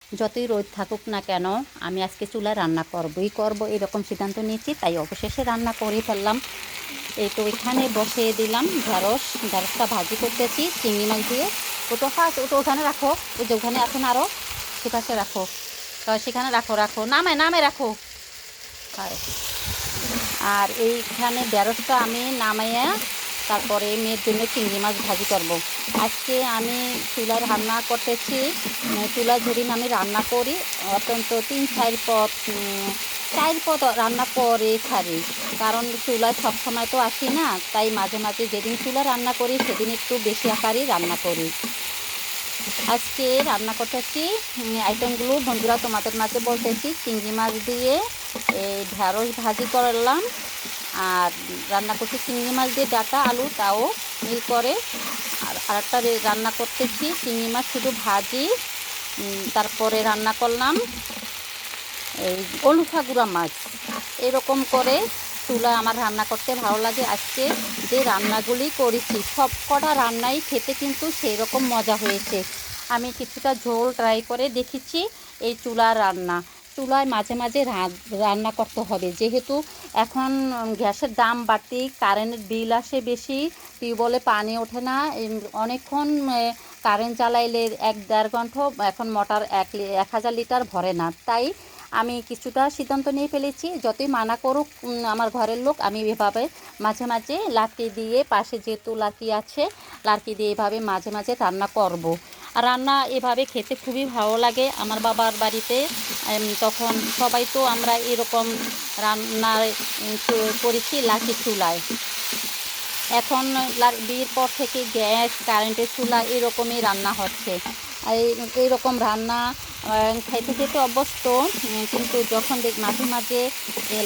যতই রোদ থাকুক না কেন আমি আজকে চুলায় রান্না করবই করব, এরকম সিদ্ধান্ত নিয়েছি। তাই অবশেষে রান্না করে ফেললাম। এই তো এখানে বসিয়ে দিলাম ঢ্যাঁড়সটা ভাজি করতেছি চিংড়ি মাছ দিয়ে। ওটা ফার্স্ট ওটা ওখানে রাখো, ওই যে ওখানে এখন আরও সেপাশে রাখো, সেখানে রাখো রাখো, নামে নামে রাখো। আর এইখানে ঢ্যাঁড়সটা আমি নামাইয়া তারপরে মেয়ের জন্য চিংড়ি মাছ ভাজি করব। আজকে আমি চুলায় রান্না করতেছি। চুলায় যেদিন আমি রান্না করি অত্যন্ত 4 পদ রান্না করে ছাড়ি, কারণ চুলায় সবসময় তো আসি না। তাই মাঝে মাঝে যেদিন চুলা রান্না করি সেদিন একটু বেশি আকারেই রান্না করি। আজকে রান্না করতেছি আইটেমগুলো বন্ধুরা তোমাদের মাঝে বলতেছি। চিংড়ি মাছ দিয়ে ঢ্যাঁড়স ভাজি করলাম, আর রান্না করছি চিংড়ি মাছ দিয়ে ডাঁটা আলু তাও মিল করে। আর আরেকটা রান্না করতেছি চিংড়ি মাছ শুধু ভাজি, তারপরে রান্না করলাম এই অলুফা গুঁড়া মাছ। এরকম করে চুলা আমার রান্না করতে ভালো লাগে। আজকে যে রান্নাগুলি করেছি সব কটা রান্নাই খেতে কিন্তু সেই রকম মজা হয়েছে। আমি কিছুটা ঝোল ট্রাই করে দেখেছি। এই চুলার রান্না চুলায় মাঝে মাঝে রান্না করতে হবে, যেহেতু এখন গ্যাসের দাম বাড়তি, কারেন্টের বিল আসে বেশি, টিউবওয়েলে পানি ওঠে না। অনেকক্ষণ কারেন্ট জ্বালাইলে 1-1.5 ঘন্টা এখন মোটর 1000 লিটার ভরে না। তাই আমি কিছুটা সিদ্ধান্ত নিয়ে ফেলেছি, যতই মানা করুক আমার ঘরের লোক, আমি এভাবে মাঝে মাঝে লাকি দিয়ে, পাশে যেহেতু লাকি আছে, লাকি দিয়ে এভাবে মাঝে মাঝে রান্না করব। আর রান্না এভাবে খেতে খুবই ভালো লাগে। আমার বাবার বাড়িতে তখন সবাই তো আমরা এরকম রান্না করেছি লাকি চুলায়। এখন বিয়ের পর থেকে গ্যাস কারেন্টের চুলা এরকমই রান্না হচ্ছে। এইরকম রান্না খেতে খেতে অভ্যস্ত, কিন্তু যখন মাঝে মাঝে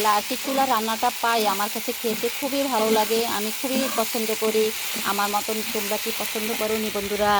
লাকি চুলা রান্নাটা পাই আমার কাছে খেতে খুবই ভালো লাগে। আমি খুবই পছন্দ করি। আমার মতন তোমরা কি পছন্দ করো নি বন্ধুরা?